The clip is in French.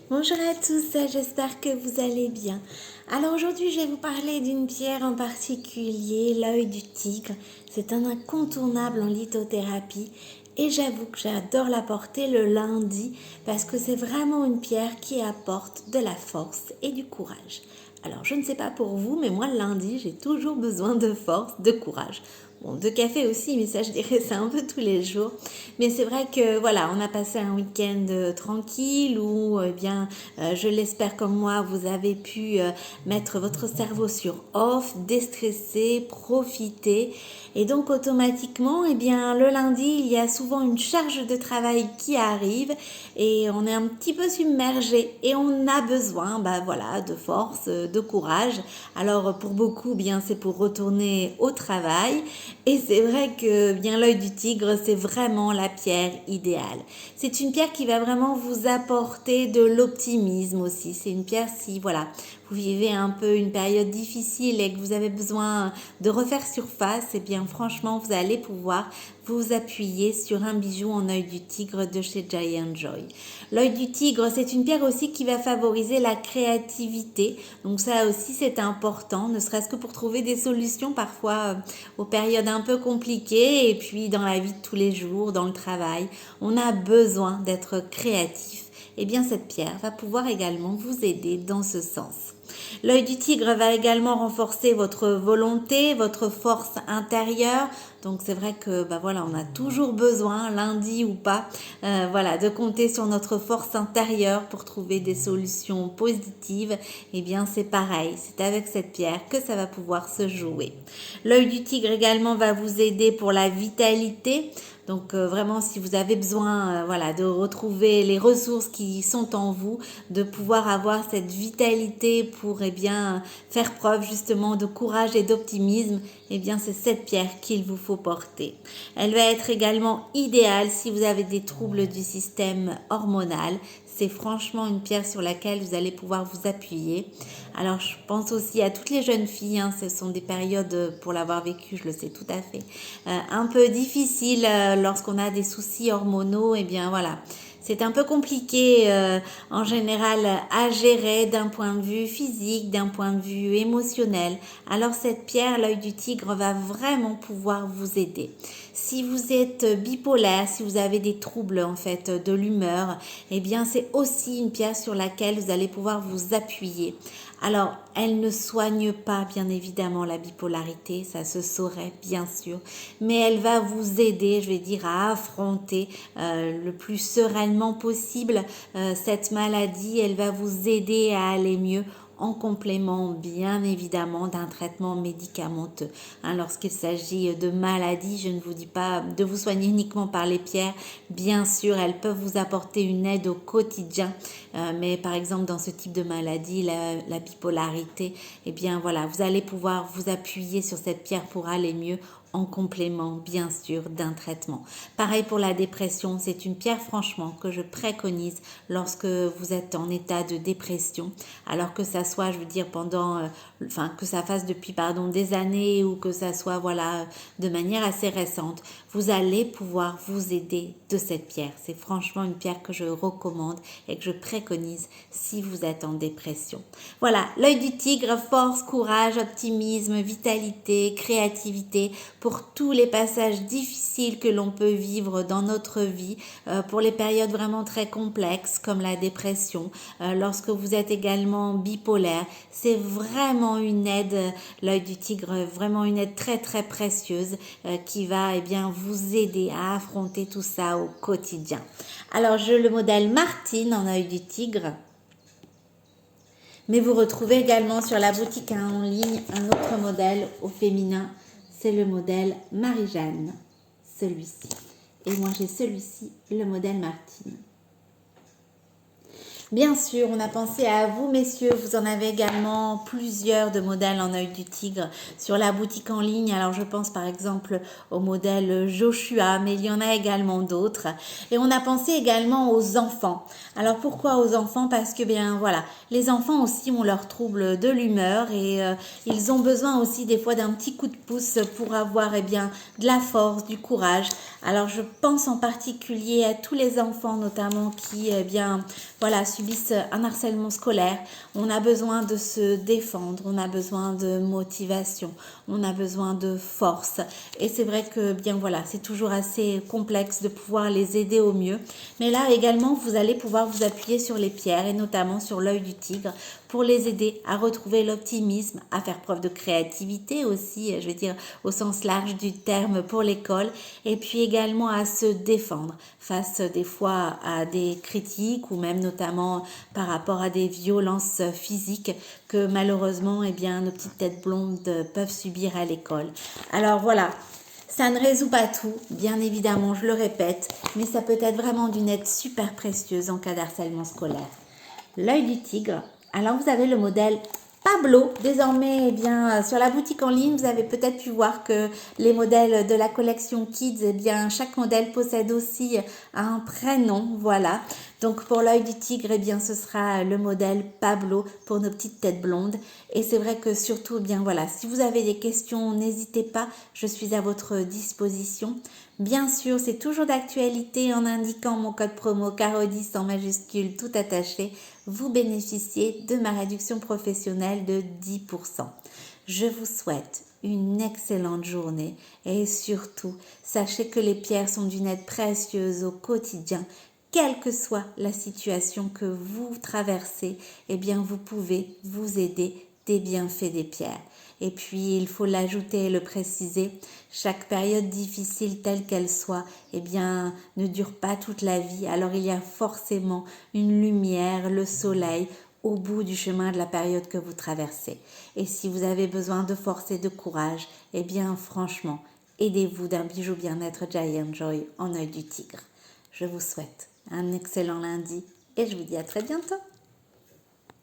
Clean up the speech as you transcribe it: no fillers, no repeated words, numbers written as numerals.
Bonjour à tous, j'espère que vous allez bien. Alors aujourd'hui, je vais vous parler d'une pierre en particulier, l'œil du tigre. C'est un incontournable en lithothérapie et j'avoue que j'adore la porter le lundi parce que c'est vraiment une pierre qui apporte de la force et du courage. Alors je ne sais pas pour vous, mais moi le lundi, j'ai toujours besoin de force, de courage. Bon, de café aussi, mais ça je dirais c'est un peu tous les jours. Mais c'est vrai que voilà, on a passé un week-end tranquille où je l'espère comme moi, vous avez pu mettre votre cerveau sur off, déstresser, profiter. Et donc automatiquement, le lundi, il y a souvent une charge de travail qui arrive et on est un petit peu submergé et on a besoin de force, de courage. Alors pour beaucoup, c'est pour retourner au travail. Et c'est vrai que l'œil du tigre, c'est vraiment la pierre idéale. C'est une pierre qui va vraiment vous apporter de l'optimisme aussi. C'est une pierre si vous vivez un peu une période difficile et que vous avez besoin de refaire surface, franchement, vous allez pouvoir vous appuyer sur un bijou en œil du tigre de chez Giant Joy. L'œil du tigre, c'est une pierre aussi qui va favoriser la créativité. Donc ça aussi, c'est important, ne serait-ce que pour trouver des solutions parfois aux périodes un peu compliquées et puis dans la vie de tous les jours, dans le travail. On a besoin d'être créatif. Cette pierre va pouvoir également vous aider dans ce sens. L'œil du tigre va également renforcer votre volonté, votre force intérieure. Donc c'est vrai que on a toujours besoin, lundi ou pas, de compter sur notre force intérieure pour trouver des solutions positives. C'est pareil, c'est avec cette pierre que ça va pouvoir se jouer. L'œil du tigre également va vous aider pour la vitalité. Donc vraiment, si vous avez besoin de retrouver les ressources qui sont en vous, de pouvoir avoir cette vitalité pour faire preuve justement de courage et d'optimisme, c'est cette pierre qu'il vous faut porter. Elle va être également idéale si vous avez des troubles du système hormonal. C'est franchement une pierre sur laquelle vous allez pouvoir vous appuyer. Alors, je pense aussi à toutes les jeunes filles. Ce sont des périodes, pour l'avoir vécu, je le sais tout à fait, un peu difficiles lorsqu'on a des soucis hormonaux. C'est un peu compliqué en général à gérer d'un point de vue physique, d'un point de vue émotionnel. Alors cette pierre, l'œil du tigre, va vraiment pouvoir vous aider. Si vous êtes bipolaire, si vous avez des troubles en fait de l'humeur, c'est aussi une pierre sur laquelle vous allez pouvoir vous appuyer. Alors, elle ne soigne pas bien évidemment la bipolarité, ça se saurait bien sûr, mais elle va vous aider, à affronter le plus sereinement possible cette maladie. Elle va vous aider à aller mieux en complément bien évidemment d'un traitement médicamenteux. Lorsqu'il s'agit de maladies, je ne vous dis pas de vous soigner uniquement par les pierres. Bien sûr, elles peuvent vous apporter une aide au quotidien, mais par exemple dans ce type de maladie, la bipolarité, vous allez pouvoir vous appuyer sur cette pierre pour aller mieux en complément bien sûr d'un traitement. Pareil pour la dépression, c'est une pierre franchement que je préconise lorsque vous êtes en état de dépression, alors que ça soit que ça fasse depuis des années ou que ça soit de manière assez récente, vous allez pouvoir vous aider de cette pierre. C'est franchement une pierre que je recommande et que je préconise si vous êtes en dépression. Voilà, l'œil du tigre, force, courage, optimisme, vitalité, créativité pour tous les passages difficiles que l'on peut vivre dans notre vie, pour les périodes vraiment très complexes comme la dépression, lorsque vous êtes également bipolaire. C'est vraiment une aide, l'œil du tigre, vraiment une aide très très précieuse qui va vous aider à affronter tout ça au quotidien. Alors j'ai le modèle Martine en œil du tigre. Mais vous retrouvez également sur la boutique en ligne un autre modèle au féminin. C'est le modèle Marie-Jeanne, celui-ci. Et moi j'ai celui-ci, le modèle Martine. Bien sûr, on a pensé à vous, messieurs. Vous en avez également plusieurs de modèles en œil du tigre sur la boutique en ligne. Alors, je pense par exemple au modèle Joshua, mais il y en a également d'autres. Et on a pensé également aux enfants. Alors, pourquoi aux enfants? Parce que, les enfants aussi ont leurs troubles de l'humeur et ils ont besoin aussi des fois d'un petit coup de pouce pour avoir, de la force, du courage. Alors, je pense en particulier à tous les enfants, notamment qui, subissent un harcèlement scolaire. On a besoin de se défendre, on a besoin de motivation, on a besoin de force. Et c'est vrai que bien voilà, c'est toujours assez complexe de pouvoir les aider au mieux. Mais là également, vous allez pouvoir vous appuyer sur les pierres et notamment sur l'œil du tigre pour les aider à retrouver l'optimisme, à faire preuve de créativité aussi, je veux dire au sens large du terme pour l'école, et puis également à se défendre face des fois à des critiques ou même notamment par rapport à des violences physiques que malheureusement eh bien, nos petites têtes blondes peuvent subir à l'école. Alors voilà, ça ne résout pas tout, bien évidemment, je le répète, mais ça peut être vraiment d'une aide super précieuse en cas d'harcèlement scolaire. L'œil du tigre. Alors vous avez le modèle Pablo. Désormais, eh bien, sur la boutique en ligne, vous avez peut-être pu voir que les modèles de la collection Kids, eh bien, chaque modèle possède aussi un prénom. Voilà. Donc pour l'œil du tigre, eh bien, ce sera le modèle Pablo pour nos petites têtes blondes. Et c'est vrai que surtout, eh bien voilà, si vous avez des questions, n'hésitez pas, je suis à votre disposition. Bien sûr, c'est toujours d'actualité en indiquant mon code promo CARO10 en majuscule tout attaché. Vous bénéficiez de ma réduction professionnelle de 10%. Je vous souhaite une excellente journée et surtout, sachez que les pierres sont d'une aide précieuse au quotidien. Quelle que soit la situation que vous traversez, eh bien vous pouvez vous aider des bienfaits des pierres. Et puis, il faut l'ajouter et le préciser, chaque période difficile telle qu'elle soit, eh bien, ne dure pas toute la vie. Alors, il y a forcément une lumière, le soleil, au bout du chemin de la période que vous traversez. Et si vous avez besoin de force et de courage, eh bien, franchement, aidez-vous d'un bijou bien-être Giant Joy en œil du tigre. Je vous souhaite un excellent lundi et je vous dis à très bientôt.